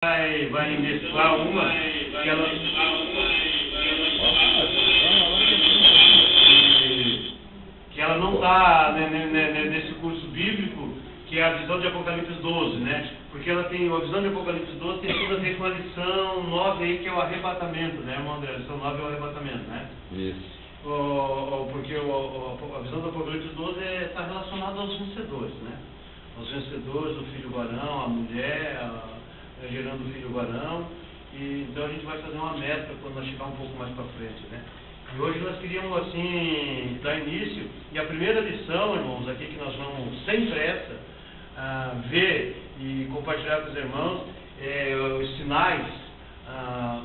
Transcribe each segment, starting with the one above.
vai mesclar uma que ela não está nesse curso bíblico, que é a visão de Apocalipse 12, né? Porque ela tem, a visão de Apocalipse 12 tem tudo a ver com a lição 9 aí, que é o arrebatamento, né, irmão André? A lição 9 é o arrebatamento, né? Isso. Porque a visão do Apocalipse 12 está relacionada aos vencedores, né? Aos vencedores, o filho varão, a mulher, gerando o filho varão. E então a gente vai fazer uma meta quando nós chegar um pouco mais para frente, né? E hoje nós queríamos assim dar início, e a primeira lição, irmãos, aqui que nós vamos sem pressa ver e compartilhar com os irmãos os sinais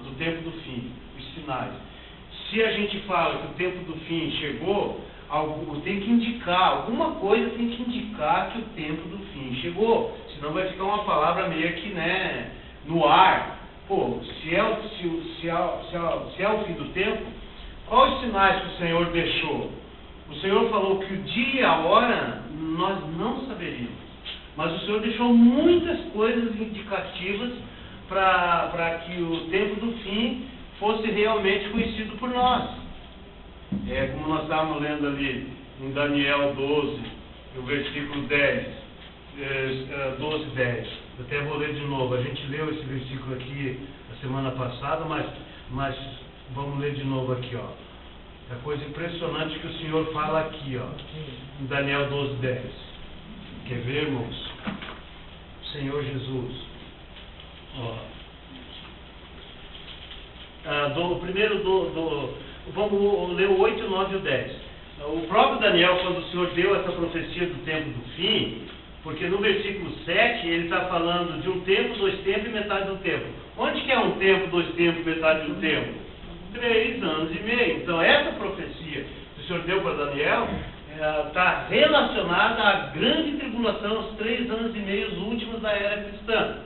do tempo do fim, os sinais. Se a gente fala que o tempo do fim chegou, tem que indicar, alguma coisa tem que indicar que o tempo do fim chegou, senão vai ficar uma palavra meio que, né, no ar. Pô, se é o fim do tempo, quais os sinais que o Senhor deixou? O Senhor falou que o dia e a hora nós não saberíamos, mas o Senhor deixou muitas coisas indicativas para que o tempo do fim fosse realmente conhecido por nós. Como nós estávamos lendo ali em Daniel 12, no versículo 10, 12, 10. Eu até vou ler de novo. A gente leu esse versículo aqui na semana passada, mas vamos ler de novo aqui, ó. É coisa impressionante que o Senhor fala aqui, ó, em Daniel 12, 10. Quer ver, irmãos? Senhor Jesus. Vamos ler o 8, 9 e o 10. O próprio Daniel, quando o Senhor deu essa profecia do tempo do fim, porque no versículo 7 ele está falando de um tempo, 2 tempos e metade do tempo. Onde que é um tempo, 2 tempos e metade do tempo? 3 anos e meio. Então essa profecia que o Senhor deu para Daniel está relacionada à grande tribulação, os 3 anos e meio últimos da era cristã.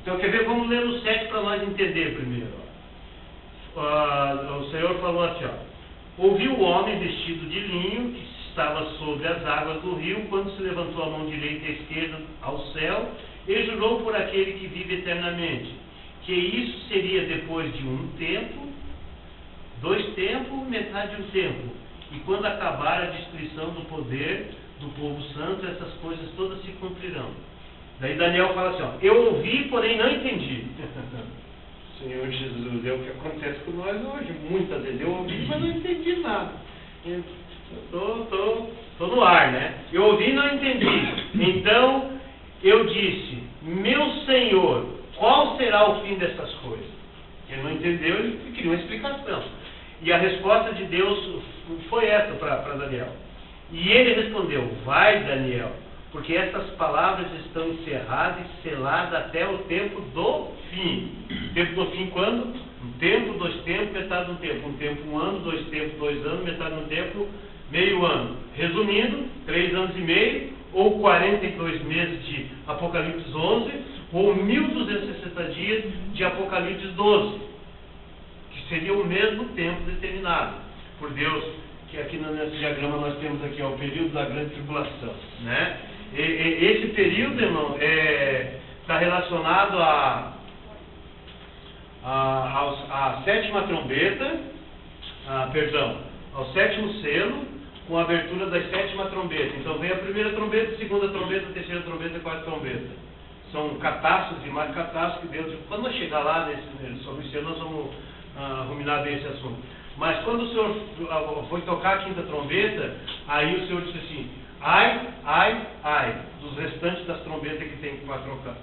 Então quer ver? Vamos ler o 7 para nós entender primeiro. O Senhor falou assim, ó: ouviu o homem vestido de linho que estava sobre as águas do rio, quando se levantou a mão direita e a esquerda ao céu e jurou por aquele que vive eternamente, que isso seria depois de 1 tempo, 2 tempos, metade de 1 tempo, e quando acabar a destruição do poder do povo santo, essas coisas todas se cumprirão. Daí Daniel fala assim, ó: eu ouvi, porém não entendi. Senhor Jesus, é o que acontece com nós hoje. Muitas vezes eu ouvi, mas não entendi nada. Tô no ar, né? Eu ouvi e não entendi. Então eu disse: meu Senhor, qual será o fim dessas coisas? Ele não entendeu, ele queria uma explicação. E a resposta de Deus foi essa para Daniel. E ele respondeu: vai, Daniel, porque essas palavras estão encerradas e seladas até o tempo do fim. O tempo do fim quando? 1 tempo, 2 tempos, metade de 1 tempo. 1 tempo, 1 ano, 2 tempos, 2 anos, metade de 1 tempo, meio ano. Resumindo, 3 anos e meio, ou 42 meses de Apocalipse 11, ou 1260 dias de Apocalipse 12, que seria o mesmo tempo determinado por Deus, que aqui nesse diagrama nós temos aqui, ó, o período da grande tribulação, né? Esse período, irmão, está relacionado à sétima trombeta, ao sétimo selo, com a abertura das 7ª trombeta. Então vem a primeira trombeta, segunda trombeta, terceira trombeta e quarta trombeta. São catástrofes e mais catástrofes que Deus... Quando nós chegar lá sobre isso, nós vamos ruminar bem esse assunto. Mas quando o Senhor foi tocar a 5ª trombeta, aí o Senhor disse assim: ai, ai, ai, dos restantes das trombetas que tem para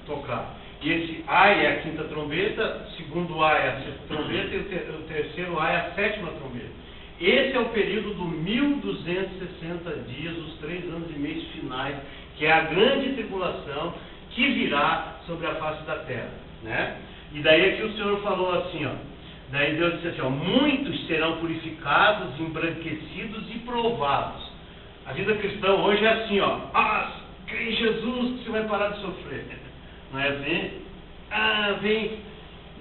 tocar. E esse ai é a 5ª trombeta, o segundo ai é a 6ª trombeta e o terceiro ai é a 7ª trombeta. Esse é o período do 1260 dias, os 3 anos e meio finais, que é a grande tribulação que virá sobre a face da terra, né? E daí aqui o Senhor falou assim, ó. Daí Deus disse assim, ó: muitos serão purificados, embranquecidos e provados. A vida cristã hoje é assim, ó: crê em Jesus que você vai parar de sofrer. Não é assim?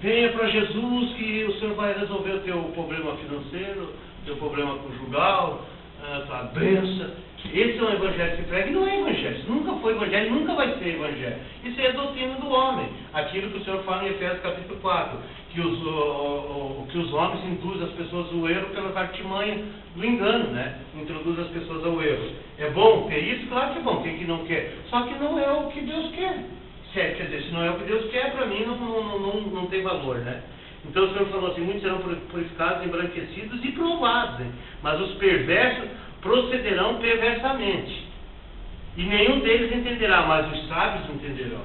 Venha para Jesus que o Senhor vai resolver o teu problema financeiro, teu problema conjugal, a benção. Esse é um evangelho que se prega e não é evangelho. Isso nunca foi evangelho, nunca vai ser evangelho. Isso é a doutrina do homem. Aquilo que o Senhor fala em Efésios capítulo 4, que os homens induzem as pessoas ao erro pelas artimanhas do engano, né? Introduz as pessoas ao erro. É bom ter isso? Claro que é bom. Quem que não quer? Só que não é o que Deus quer. Quer dizer, se não é o que Deus quer, para mim não tem valor, né? Então o Senhor falou assim, muitos serão purificados, embranquecidos e provados, né? Mas os perversos procederão perversamente. E nenhum deles entenderá, mas os sábios entenderão.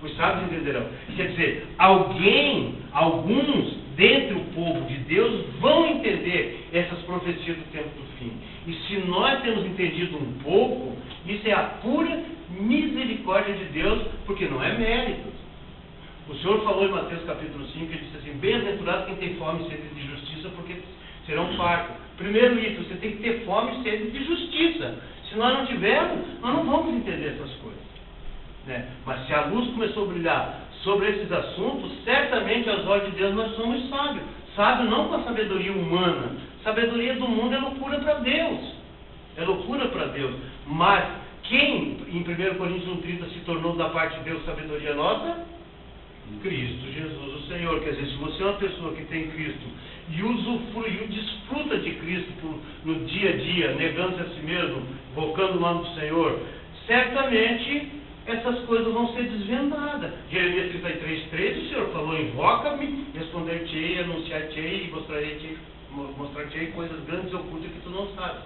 Os sábios entenderão. Quer dizer, alguns dentre o povo de Deus vão entender essas profecias do tempo do fim. E se nós temos entendido um pouco, isso é a pura misericórdia de Deus, porque não é mérito. O Senhor falou em Mateus capítulo 5, ele disse assim, bem-aventurado quem tem fome e sede de justiça, porque serão fartos. Primeiro isso, você tem que ter fome e sede de justiça. Se nós não tivermos, nós não vamos entender essas coisas, né? Mas se a luz começou a brilhar sobre esses assuntos, certamente aos olhos de Deus nós somos sábios. Sábios não com a sabedoria humana. Sabedoria do mundo é loucura para Deus. É loucura para Deus. Mas quem, em 1 Coríntios 1,30, se tornou da parte de Deus sabedoria nossa? Cristo Jesus, o Senhor. Quer dizer, se você é uma pessoa que tem Cristo e usufrui, desfruta de Cristo no dia a dia, negando-se a si mesmo, invocando o nome do Senhor, certamente essas coisas vão ser desvendadas. Jeremias 33,3, o Senhor falou, invoca-me, responder-te-ei, anunciar-te-ei e mostrar-te-ei coisas grandes e ocultas que tu não sabes.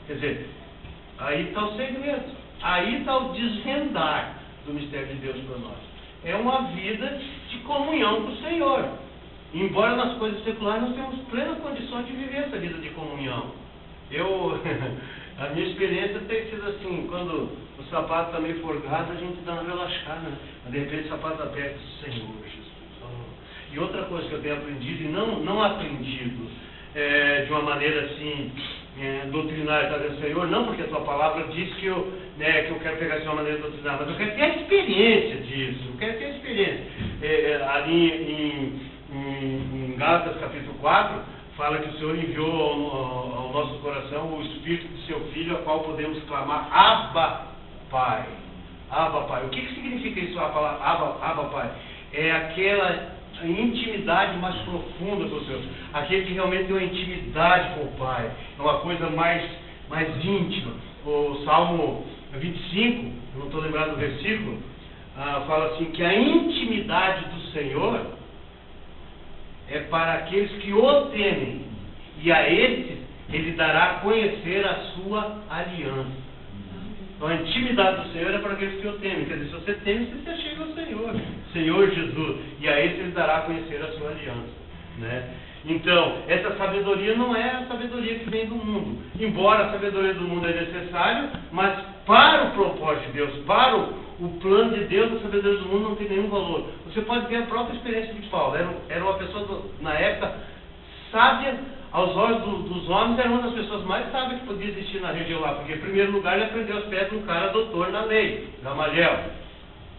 Quer dizer, aí está o segredo, aí está o desvendar do mistério de Deus para nós. É uma vida de comunhão com o Senhor. Embora nas coisas seculares nós temos plena condição de viver essa vida de comunhão. A minha experiência tem sido assim, quando o sapato está meio forgado, a gente dá uma relaxada, né? Mas de repente o sapato aperta, Senhor Jesus. Oh. E outra coisa que eu tenho aprendido, e não aprendido de uma maneira assim, doutrinária, tá, Senhor, não porque a tua palavra diz que eu quero pegar isso de uma maneira doutrinária, mas eu quero ter a experiência disso, eu quero ter a experiência. Ali em Gálatas capítulo 4, fala que o Senhor enviou ao nosso coração o Espírito de seu Filho, a qual podemos clamar, Abba, Pai. Abba, Pai. O que significa isso, a palavra Abba, Pai? É aquela intimidade mais profunda com o Senhor. Aquele que realmente tem uma intimidade com o Pai. É uma coisa mais íntima. O Salmo 25, não estou lembrado do versículo, fala assim, que a intimidade do Senhor é para aqueles que o temem, e a esses ele dará a conhecer a sua aliança. Então a intimidade do Senhor é para aqueles que o temem. Quer dizer, se você teme, você se chega ao Senhor, Senhor Jesus, e a esse ele dará a conhecer a sua aliança, né? Então, essa sabedoria não é a sabedoria que vem do mundo. Embora a sabedoria do mundo é necessária, mas para o propósito de Deus, para o plano de Deus, a sabedoria do mundo não tem nenhum valor. Você pode ver a própria experiência de Paulo. Era uma pessoa, na época, sábia, aos olhos dos homens, era uma das pessoas mais sábias que podia existir na região lá. Porque, em primeiro lugar, ele aprendeu aos pés de um cara doutor na lei, Gamaliel.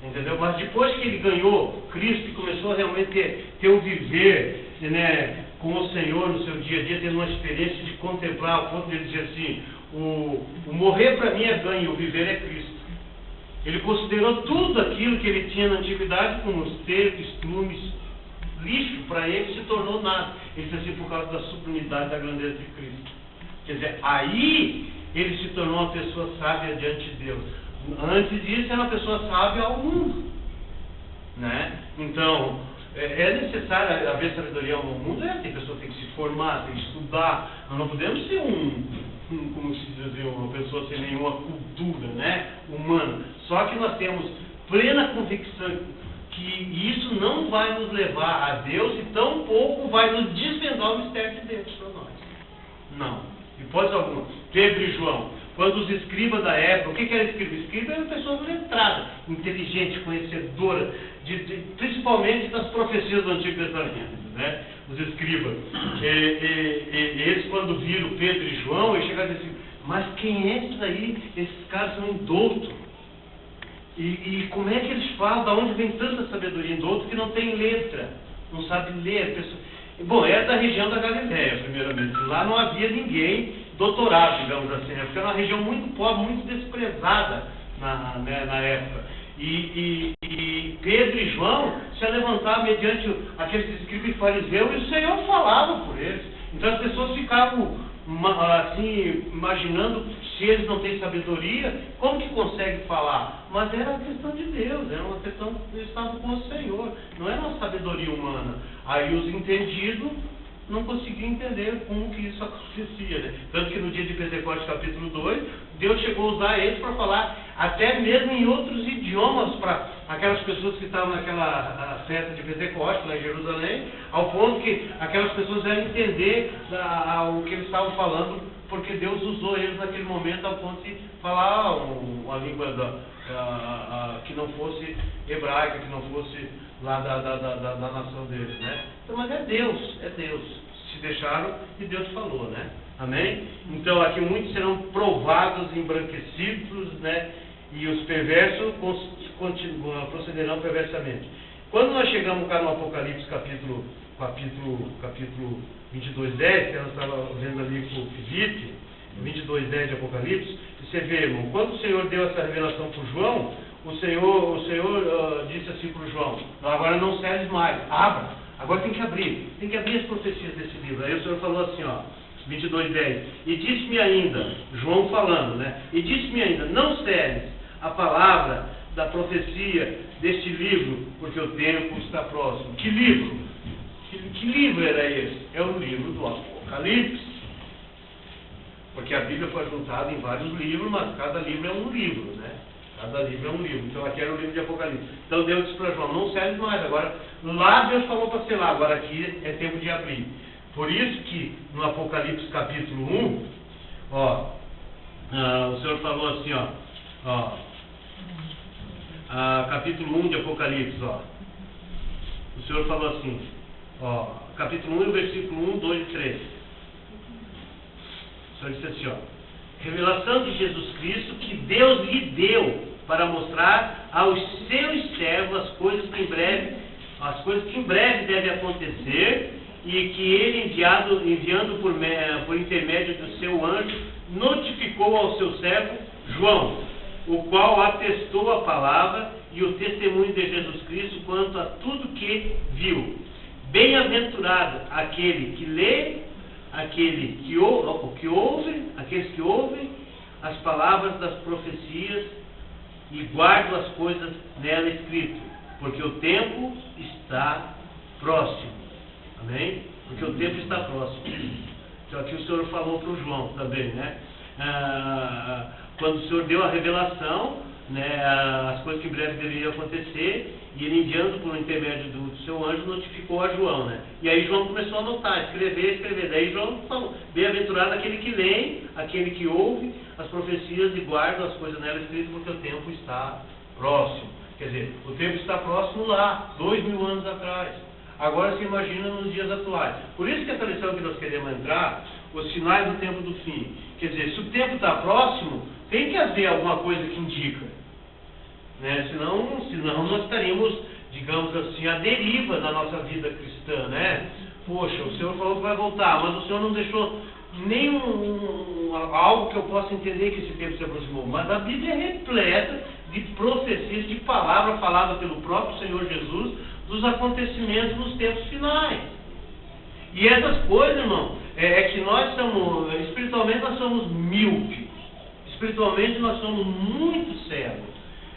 Entendeu? Mas depois que ele ganhou Cristo e começou a realmente ter um viver, né, com o Senhor no seu dia a dia, tendo uma experiência de contemplar, ao ponto de ele dizer assim, o morrer para mim é ganho, o viver é Cristo. Ele considerou tudo aquilo que ele tinha na antiguidade como esterco, estrumes, lixo, para ele se tornou nada. Ele disse assim, por causa da sublimidade da grandeza de Cristo. Quer dizer, aí ele se tornou uma pessoa sábia diante de Deus. Antes disso, era uma pessoa sábia ao mundo, né? Então, é necessário haver sabedoria ao mundo, tem pessoa que tem que se formar, tem que estudar. Nós não podemos ser como se diz assim, uma pessoa sem nenhuma cultura, né, humana. Só que nós temos plena convicção que isso não vai nos levar a Deus e tampouco vai nos desvendar o mistério de Deus para nós. Não. Hipótese alguma. Pedro e João, quando os escribas da época, o que era escriba? Escriba era uma pessoa letrada, inteligente, conhecedora, principalmente das profecias do Antigo Testamento, né? Os escribas. Eles, quando viram Pedro e João, eles chegaram a dizer assim, mas quem é esses aí? Esses caras são indoutos. E como é que eles falam? Da onde vem tanta sabedoria? Indouto que não tem letra, não sabe ler. Bom, era da região da Galileia, primeiramente. Lá não havia ninguém doutorado, digamos assim, né? Porque era uma região muito pobre, muito desprezada na época. E Pedro e João se levantavam mediante aqueles escribas e fariseus, e o Senhor falava por eles. Então as pessoas ficavam assim, imaginando, se eles não têm sabedoria, como que conseguem falar? Mas era uma questão de Deus, era uma questão que eles estavam com o Senhor, não era uma sabedoria humana. Aí os entendidos não conseguiam entender como que isso acontecia, né? Tanto que no dia de Pentecostes, capítulo 2, Deus chegou a usar eles para falar até mesmo em outros idiomas para aquelas pessoas que estavam naquela festa de Pentecostes, lá em Jerusalém, ao ponto que aquelas pessoas iam entender o que eles estavam falando, porque Deus usou eles naquele momento ao ponto de falar uma língua que não fosse hebraica, que não fosse lá da nação deles, né? Então, mas é Deus. Se deixaram e Deus falou, né? Amém? Então aqui muitos serão provados, embranquecidos, né? E os perversos procederão perversamente. Quando nós chegamos cá no Apocalipse capítulo 22:10, que nós estávamos vendo ali com o Filipe, 22:10 de Apocalipse, você vê, irmão, quando o Senhor deu essa revelação para o João, o Senhor disse assim para o João: agora não serve mais, abra, agora tem que abrir as profecias desse livro. Aí o Senhor falou assim, 22:10, e disse-me ainda, João falando, né? E disse-me ainda, não serve a palavra da profecia deste livro, porque o tempo está próximo. Que livro? Que livro era esse? É o livro do Apocalipse. Porque a Bíblia foi juntada em vários livros, mas cada livro é um livro, né? Cada livro é um livro. Então aqui era o livro de Apocalipse. Então Deus disse para João, não serve mais. Agora, lá Deus falou para selar, agora aqui é tempo de abrir. Por isso que no Apocalipse capítulo 1, o Senhor falou assim, capítulo 1 de Apocalipse, o Senhor falou assim, capítulo 1, versículo 1, 2 e 3. O Senhor disse assim, revelação de Jesus Cristo que Deus lhe deu para mostrar aos seus servos as coisas que em breve devem acontecer, e que ele, enviando por intermédio do seu anjo, notificou ao seu servo João, o qual atestou a palavra e o testemunho de Jesus Cristo quanto a tudo que viu. Bem-aventurado aquele que lê, aqueles que ouvem as palavras das profecias e guardam as coisas nela escritas, porque o tempo está próximo. Amém? Porque o tempo está próximo. Então aqui o Senhor falou para o João também, né? Quando o Senhor deu a revelação, né, as coisas que em breve deveriam acontecer, e ele, enviando por intermédio do seu anjo, notificou a João, né? E aí João começou a anotar, escrever. Daí João falou, bem-aventurado aquele que lê, aquele que ouve as profecias e guarda as coisas nela escritas, porque o tempo está próximo. Quer dizer, o tempo está próximo lá, 2000 anos atrás. Agora se imagina nos dias atuais. Por isso que essa lição que nós queremos entrar, os sinais do tempo do fim. Quer dizer, se o tempo está próximo, tem que haver alguma coisa que indica. Né? Senão nós estaríamos, digamos assim, à deriva da nossa vida cristã, né? Poxa, o Senhor falou que vai voltar, mas o Senhor não deixou algo que eu possa entender que esse tempo se aproximou. Mas a Bíblia é repleta de profecias, de palavra falada pelo próprio Senhor Jesus, dos acontecimentos nos tempos finais. E essas coisas, irmão, é que nós somos, espiritualmente nós somos míopes. Espiritualmente nós somos muito cegos.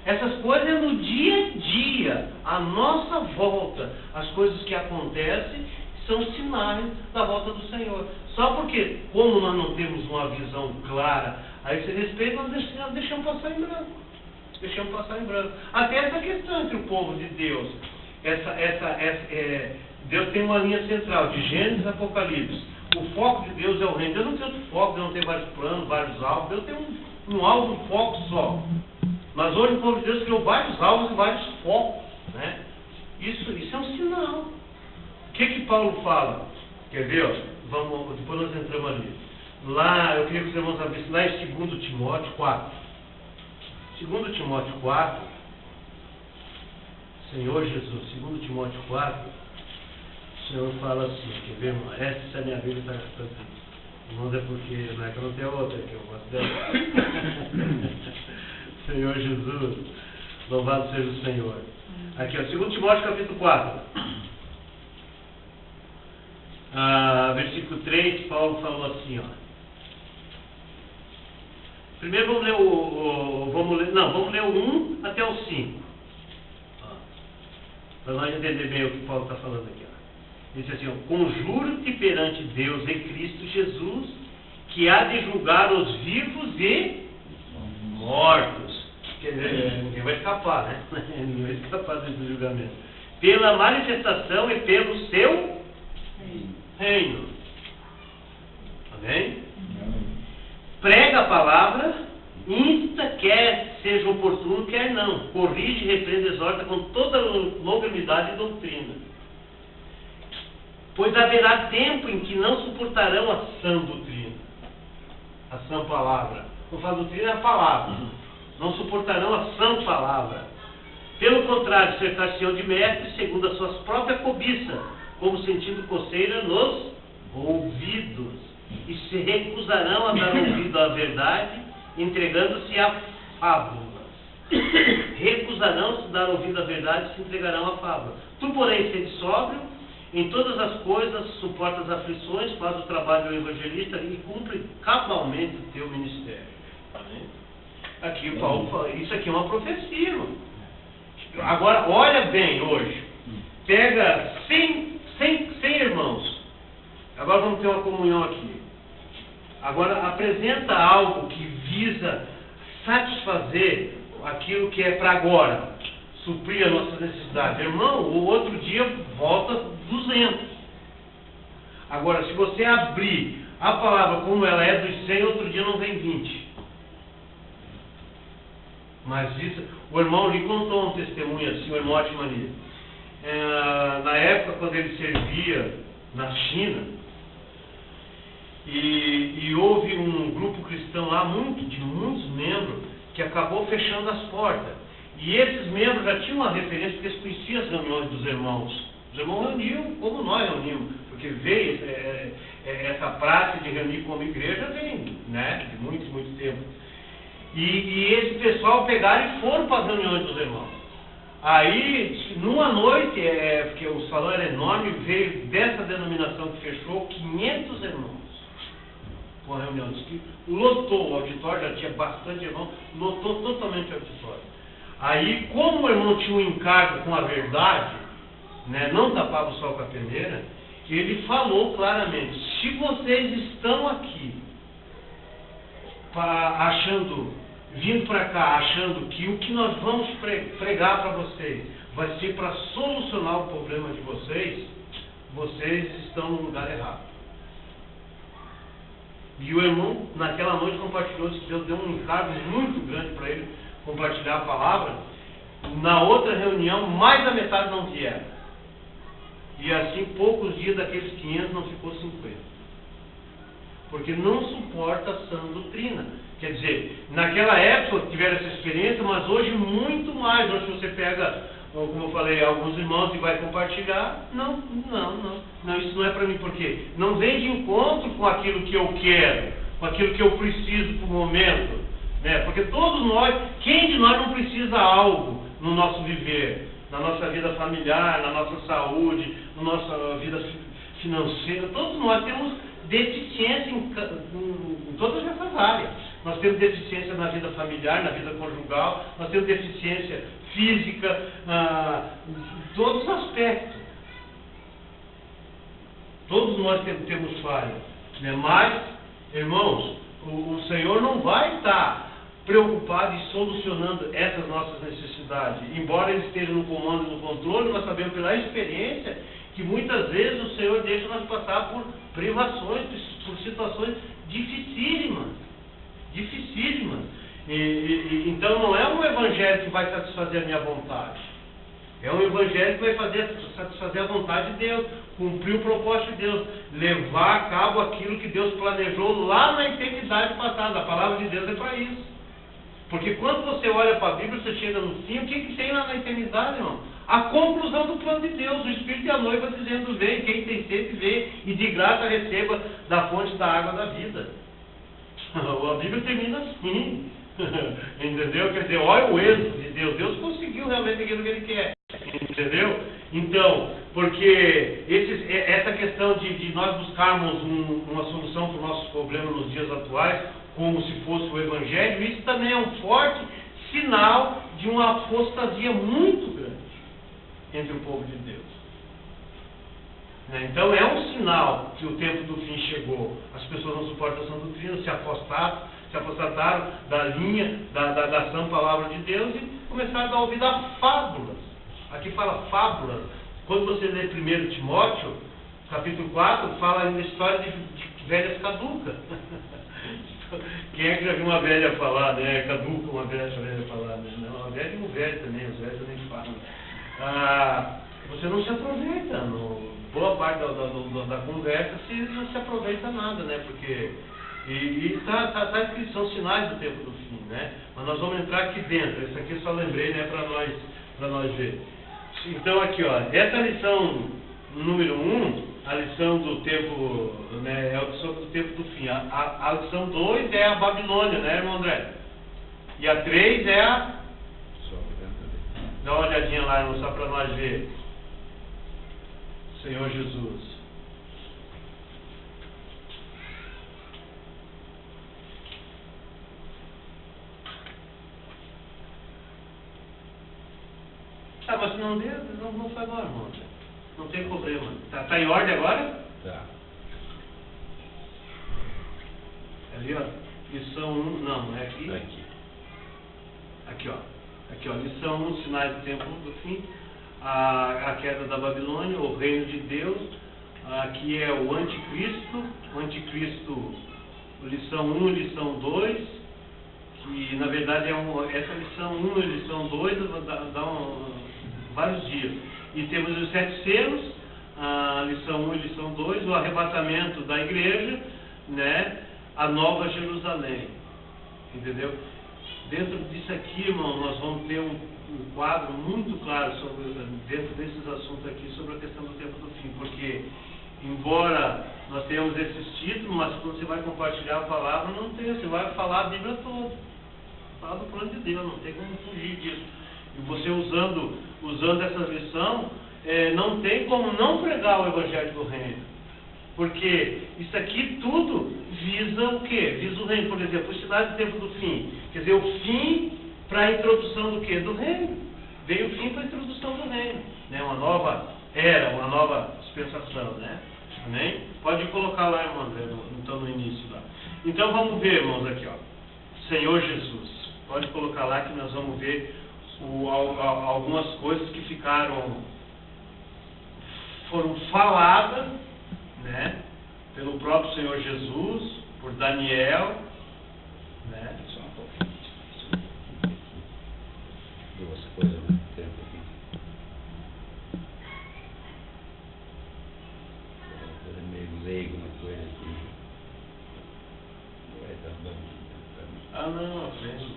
Essas coisas é no dia a dia, à nossa volta, as coisas que acontecem são sinais da volta do Senhor. Só porque, como nós não temos uma visão clara a esse respeito, nós deixamos passar em branco. Até essa questão entre o povo de Deus. Deus tem uma linha central, de Gênesis e Apocalipse. O foco de Deus é o reino. Deus não tem outro foco, Deus não tem vários planos, vários alvos. Deus tem um alvo, um foco só. Mas hoje o povo de Deus criou vários alvos e vários focos, né? Isso é um sinal. O que Paulo fala? Quer ver? Depois nós entramos ali. Lá, eu queria que os irmãos abrissem lá em 2 Timóteo 4. 2 Timóteo 4. Senhor Jesus, 2 Timóteo 4. O Senhor fala assim, quer ver, irmão? Essa é a minha Bíblia, está aqui. Irmãos, é porque não é que eu não tenho outra, que eu gosto dela. Senhor Jesus, louvado seja o Senhor. Aqui, ó, 2 Timóteo capítulo 4. Versículo 3, Paulo falou assim, ó. Primeiro vamos ler o 1 até o 5. Para nós entender bem o que Paulo está falando aqui. Ó. Ele diz assim, ó, conjuro-te perante Deus em Cristo Jesus, que há de julgar os vivos e mortos. Ninguém vai escapar, né? Ninguém vai escapar desse julgamento. Pela manifestação e pelo seu reino. Amém? Prega a palavra, insta, quer seja oportuno, quer não. Corrige, repreende, exorta com toda longanimidade e doutrina. Pois haverá tempo em que não suportarão a sã doutrina. A sã palavra. Quando fala doutrina é a palavra. Não suportarão a sã palavra. Pelo contrário, cercar-se-ão de mestres segundo as suas próprias cobiças, como sentindo coceira nos ouvidos. E se recusarão a dar ouvido à verdade, entregando-se a fábulas. Recusarão-se dar ouvido à verdade e se entregarão a fábulas. Tu, porém, sede sóbrio, em todas as coisas, suporta as aflições, faz o trabalho do evangelista e cumpre cabalmente o teu ministério. Amém? Aqui o Paulo fala, isso aqui é uma profecia, irmão. Agora, olha bem hoje. Pega 100 irmãos. Agora vamos ter uma comunhão aqui. Agora apresenta algo que visa satisfazer aquilo que é para agora, suprir as nossas necessidades. Irmão, o outro dia volta 200. Agora, se você abrir a palavra como ela é dos 100, outro dia não vem 20. Mas isso, o irmão lhe contou um testemunho assim, o irmão Atmania. Na época, quando ele servia na China, e houve um grupo cristão lá, de muitos membros, que acabou fechando as portas. E esses membros já tinham uma referência, porque eles conheciam as reuniões dos irmãos. Os irmãos reuniam como nós reunimos, porque veio essa prática de reunir como igreja, vem, né, de muito tempo. E esse pessoal pegaram e foram para as reuniões dos irmãos. Aí, numa noite, porque o salão era enorme, veio dessa denominação que fechou 500 irmãos. Com a reunião, que lotou o auditório, já tinha bastante irmão, lotou totalmente o auditório. Aí, como o irmão tinha um encargo com a verdade, né, não tapava o sol com a peneira, ele falou claramente, se vocês estão aqui, vindo para cá, achando que o que nós vamos pregar para vocês vai ser para solucionar o problema de vocês, vocês estão no lugar errado. E o irmão, naquela noite, compartilhou que Deus deu um encargo muito grande para ele compartilhar a palavra. Na outra reunião, mais da metade não vieram. E assim, poucos dias daqueles 500 não ficou 50. Porque não suporta a sã doutrina. Quer dizer, naquela época tiveram essa experiência, mas hoje muito mais. Hoje você pega, como eu falei, alguns irmãos e vai compartilhar. Não, isso não é para mim. Por quê? Não vem de encontro com aquilo que eu quero, com aquilo que eu preciso para o momento. Né? Porque todos nós, quem de nós não precisa algo no nosso viver? Na nossa vida familiar, na nossa saúde, na nossa vida financeira. Todos nós temos deficiência em todas essas áreas. Nós temos deficiência na vida familiar, na vida conjugal, nós temos deficiência física, em todos os aspectos. Todos nós temos falha. Né? Mas, irmãos, o Senhor não vai estar preocupado e solucionando essas nossas necessidades. Embora Ele esteja no comando e no controle, nós sabemos pela experiência que muitas vezes o Senhor deixa nós passar por privações, por situações dificílimas. Então não é um evangelho que vai satisfazer a minha vontade. É um evangelho que vai satisfazer a vontade de Deus, cumprir o propósito de Deus, levar a cabo aquilo que Deus planejou lá na eternidade passada. A palavra de Deus é para isso. Porque quando você olha para a Bíblia, você chega no fim, o que tem lá na eternidade, irmão? A conclusão do plano de Deus, o Espírito e a noiva dizendo: vem, quem tem sede, vê, e de graça receba da fonte da água da vida. A Bíblia termina assim. Entendeu? Quer dizer, olha o êxito de Deus. Deus conseguiu realmente aquilo que Ele quer. Entendeu? Então, porque essa questão de nós buscarmos uma solução para os nossos problemas nos dias atuais, como se fosse o Evangelho, isso também é um forte sinal de uma apostasia muito grande entre o povo de Deus. Então é um sinal que o tempo do fim chegou. As pessoas não suportam a sã doutrina, se apostataram da linha, da sã palavra de Deus e começaram a ouvir a fábulas. Aqui fala fábulas. Quando você lê 1 Timóteo, capítulo 4, fala ainda a história de velhas caducas. Quem é que já viu uma velha falar, né? Caduca, uma velha falar, né? Não, uma velha e um velho também, os velhos nem falam. Você não se aproveita. Boa parte da conversa não se aproveita nada, né? Porque está escrito, são sinais do tempo do fim, né? Mas nós vamos entrar aqui dentro. Isso aqui eu só lembrei, né, para nós ver. Então aqui, ó, essa lição número 1, a lição do tempo, né, é sobre o tempo do fim. A lição 2 é a Babilônia, né, irmão André? E a 3 é a... Dá uma olhadinha lá, irmão, só para nós ver. Senhor Jesus. Mas se não der, não faz mal, irmão. Não tem problema. Tá em ordem agora? Tá. Ali, ó. Lição 1, não é aqui? Aqui. Aqui, ó. Lição 1, sinais do tempo do fim. A queda da Babilônia, o reino de Deus. Aqui é o anticristo. O anticristo, lição 1 e lição 2. Que na verdade essa lição 1 e lição 2 dão vários dias. E temos os 7 selos, a lição 1 e lição 2, o arrebatamento da igreja, né? A Nova Jerusalém. Entendeu? Dentro disso aqui, irmão, nós vamos ter um quadro muito claro dentro desses assuntos aqui sobre a questão do tempo do fim. Porque, embora nós tenhamos esses títulos, mas quando você vai compartilhar a palavra, não tem, você vai falar a Bíblia toda. Falar do plano de Deus, não tem como fugir disso. E você usando essa lição, não tem como não pregar o Evangelho do Reino. Porque isso aqui tudo visa o quê? Visa o reino. Por exemplo, os sinais do tempo do fim. Quer dizer, o fim para a introdução do quê? Do reino. Veio o fim para a introdução do reino. Né? Uma nova era, uma nova dispensação. Né? Amém? Pode colocar lá, irmão, então no início lá. Então vamos ver, irmãos, aqui, ó. Senhor Jesus. Pode colocar lá que nós vamos ver algumas coisas que foram faladas, né, pelo próprio Senhor Jesus, por Daniel, né? Só um pouquinho. Duas coisas ao mesmo tempo aqui. Coisa meio leigo, uma coisa aqui. Vai dar bom. Não, frente.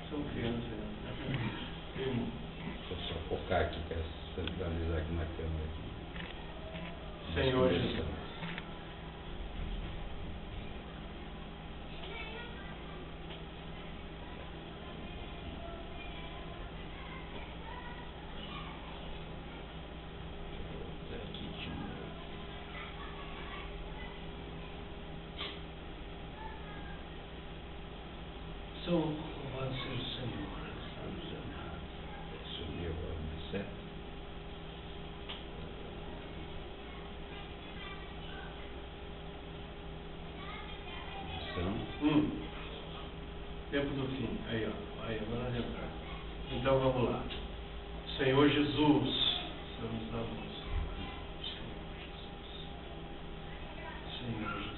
São crianças. Vou só focar aqui, quero centralizar aqui na câmera. Aqui. Senhor Jesus. Louvado seja o Senhor. Subiu agora no 7. Tempo do fim. Aí, ó. Aí, agora nós entrar. Então vamos lá. Senhor Jesus. Estamos na luz. Senhor Jesus.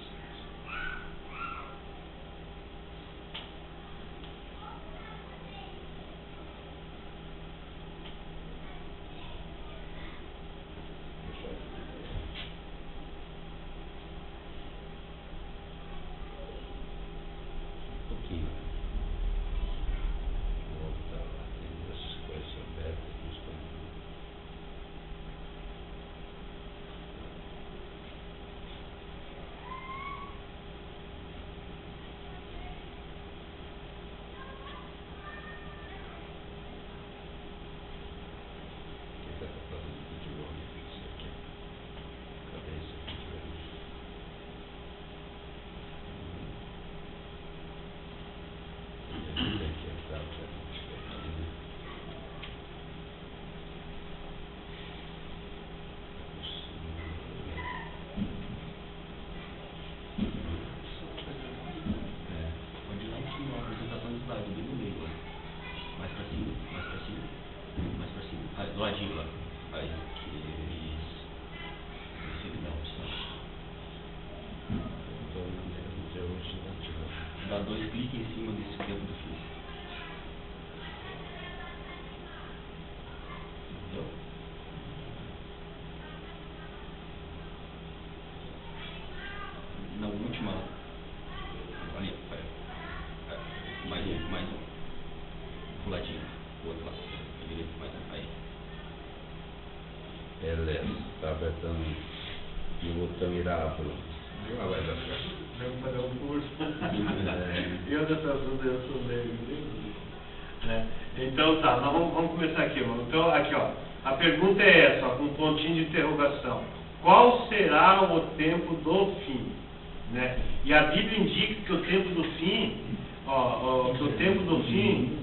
dar 2 cliques em cima desse tempo do fim. Entendeu? Na última, ali, mais um. Puladinho, o outro lado, direito, mais um, aí. Beleza, tá apertando no botão Irápolis. Ah, vai dar certo. Vamos fazer um curso. Eu dessa ajuda, eu sou leigo. Então tá, nós vamos começar aqui. Então, aqui ó, a pergunta é essa, ó, com um pontinho de interrogação. Qual será o tempo do fim? Né? E a Bíblia indica que o tempo do fim, que o tempo do fim,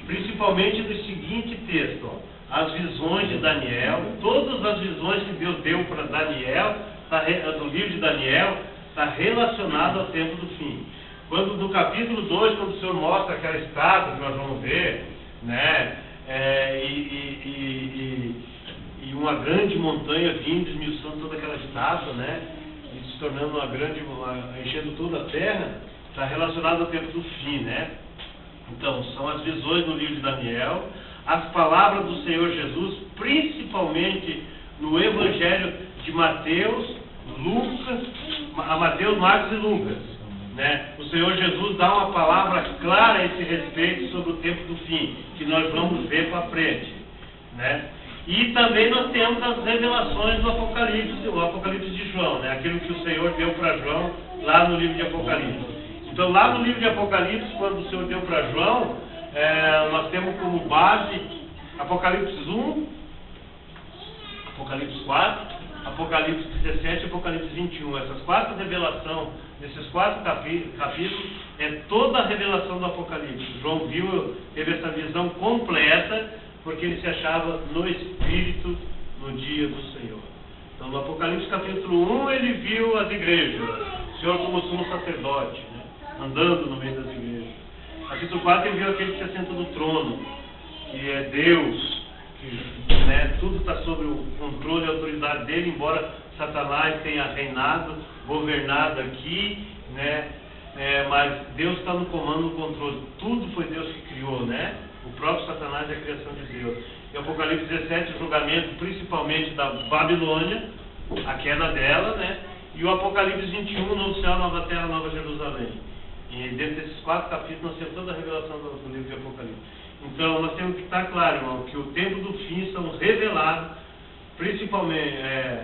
principalmente no seguinte texto, ó, as visões de Daniel, todas as visões que Deus deu para Daniel, do livro de Daniel, está relacionado ao tempo do fim. Quando no capítulo 2, quando o Senhor mostra aquela estátua que nós vamos ver, né, e uma grande montanha vindo, esmiuçando toda aquela estátua, né, e se tornando enchendo toda a terra, está relacionado ao tempo do fim, né? Então, são as visões no livro de Daniel, as palavras do Senhor Jesus, principalmente no Evangelho de Mateus, Mateus, Marcos e Lucas. Né? O Senhor Jesus dá uma palavra clara a esse respeito sobre o tempo do fim, que nós vamos ver para frente. Né? E também nós temos as revelações do Apocalipse, o Apocalipse de João, né? Aquilo que o Senhor deu para João lá no livro de Apocalipse. Então, lá no livro de Apocalipse, quando o Senhor deu para João, nós temos como base Apocalipse 1, Apocalipse 4, Apocalipse 17 e Apocalipse 21. Essas 4 revelações, desses 4 capítulos, é toda a revelação do Apocalipse. João teve essa visão completa, porque ele se achava no Espírito no dia do Senhor. Então, no Apocalipse capítulo 1, ele viu as igrejas, o Senhor como sumo sacerdote, né? Andando no meio das igrejas. Capítulo 4, ele viu aquele que se assenta no trono, que é Deus, que, né, tudo está sob o controle e a autoridade dele, embora Satanás tenha reinado, governado aqui, né, mas Deus está no comando, no controle. Tudo foi Deus que criou, né? O próprio Satanás é a criação de Deus. E Apocalipse 17, o julgamento principalmente da Babilônia, a queda dela, né? E o Apocalipse 21, novo céu, nova terra, nova Jerusalém. E dentro desses 4 capítulos nós temos toda a revelação do livro de Apocalipse. Então nós temos que estar claro, irmão, que o tempo do fim são revelados principalmente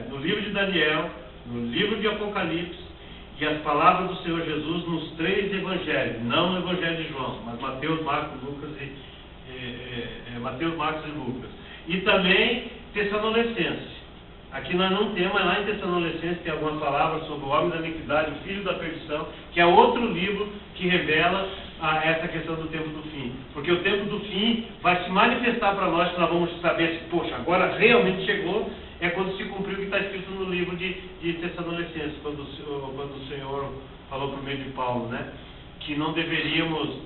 no livro de Daniel, no livro de Apocalipse e as palavras do Senhor Jesus nos 3 evangelhos, não no evangelho de João, mas Mateus, Marcos, Lucas Mateus, Marcos e Lucas. E também Tessalonicenses. Aqui nós não temos, mas lá em Tessalonicenses tem alguma palavra sobre o homem da iniquidade, o filho da perdição, que é outro livro que revela essa questão do tempo do fim. Porque o tempo do fim vai se manifestar para nós, que nós vamos saber se, poxa, agora realmente chegou, é quando se cumpriu o que está escrito no livro de Tessalonicenses, quando o Senhor falou por meio de Paulo, né? Que não deveríamos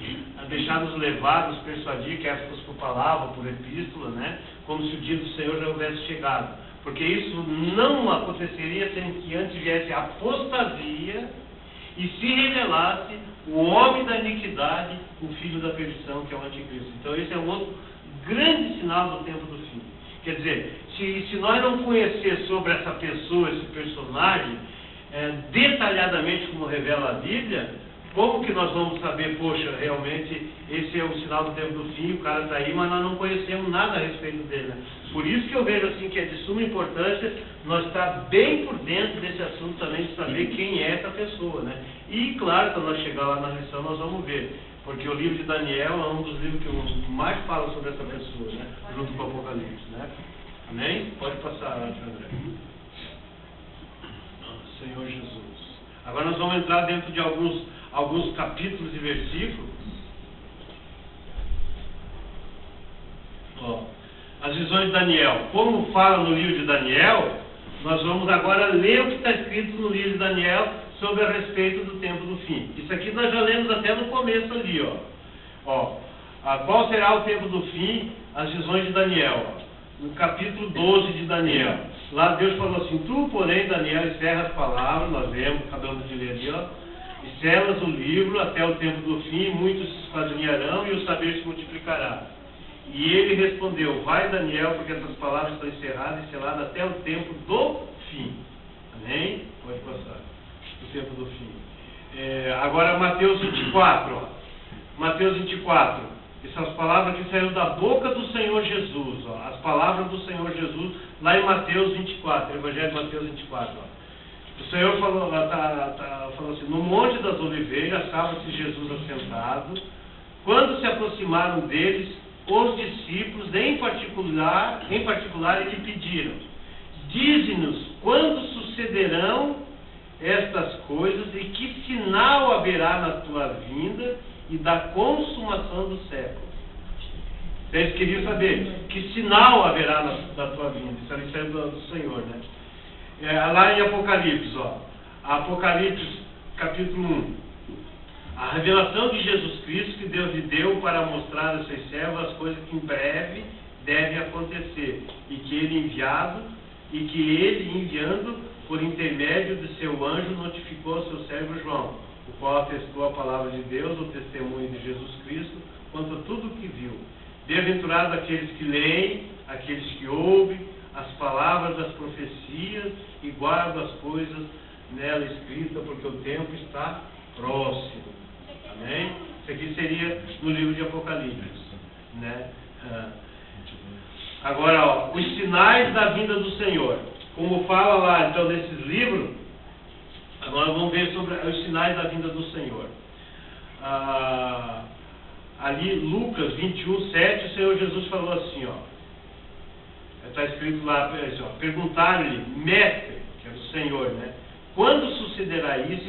deixar-nos levar, nos persuadir, quer fosse por palavra, por epístola, né? Como se o dia do Senhor já houvesse chegado. Porque isso não aconteceria sem que antes viesse a apostasia e se revelasse o homem da iniquidade, o filho da perdição, que é o anticristo. Então esse é um outro grande sinal do tempo do fim. Quer dizer, se nós não conhecer sobre essa pessoa, esse personagem, detalhadamente como revela a Bíblia, como que nós vamos saber, poxa, realmente esse é o sinal do tempo do fim, o cara está aí, mas nós não conhecemos nada a respeito dele, né? Por isso que eu vejo assim que é de suma importância nós estar bem por dentro desse assunto também, de saber quem é essa pessoa, né? E claro, quando nós chegar lá na lição nós vamos ver, porque o livro de Daniel é um dos livros que mais fala sobre essa pessoa, né? Junto com o Apocalipse, né? Amém? Pode passar, André. Senhor Jesus. Agora nós vamos entrar dentro de alguns capítulos e versículos. As visões de Daniel. Como fala no livro de Daniel, nós vamos agora ler o que está escrito no livro de Daniel sobre a respeito do tempo do fim. Isso aqui nós já lemos até no começo ali, qual será o tempo do fim? As visões de Daniel, no capítulo 12 de Daniel. Lá Deus falou assim: tu, porém, Daniel, encerra as palavras, nós vemos, acabamos de ler ali, e selas o livro até o tempo do fim, muitos se esquadrinharão e o saber se multiplicará. E ele respondeu, vai Daniel, porque essas palavras estão encerradas e seladas até o tempo do fim. Amém? Pode passar. O tempo do fim. Agora Mateus 24, ó. Mateus 24. Essas palavras que saíram da boca do Senhor Jesus, ó. As palavras do Senhor Jesus, lá em Mateus 24, Evangelho de Mateus 24, ó. O Senhor falou assim, no Monte das Oliveiras estava-se Jesus assentado. Quando se aproximaram deles, os discípulos, em particular, lhe pediram, dize-nos quando sucederão estas coisas e que sinal haverá na tua vinda e da consumação dos séculos. Eles queriam saber que sinal haverá na tua vinda. Isso ali saiu do Senhor, né? Lá em Apocalipse, ó. Apocalipse, capítulo 1. A revelação de Jesus Cristo que Deus lhe deu para mostrar a seus servos as coisas que em breve devem acontecer, e que ele enviando por intermédio de seu anjo notificou ao seu servo João, o qual atestou a palavra de Deus, o testemunho de Jesus Cristo, quanto a tudo o que viu. Bem-aventurados aqueles que leem, aqueles que ouvem as palavras das profecias e guardam as coisas nela escritas, porque o tempo está próximo. Amém? Isso aqui seria no livro de Apocalipse, né? Agora, ó, os sinais da vinda do Senhor. Como fala lá, então, nesses livros, agora vamos ver sobre os sinais da vinda do Senhor. Ali, Lucas 21, 7, o Senhor Jesus falou assim, ó. Está escrito lá, ó, perguntaram-lhe, mestre, que é o Senhor, né? Quando sucederá isso?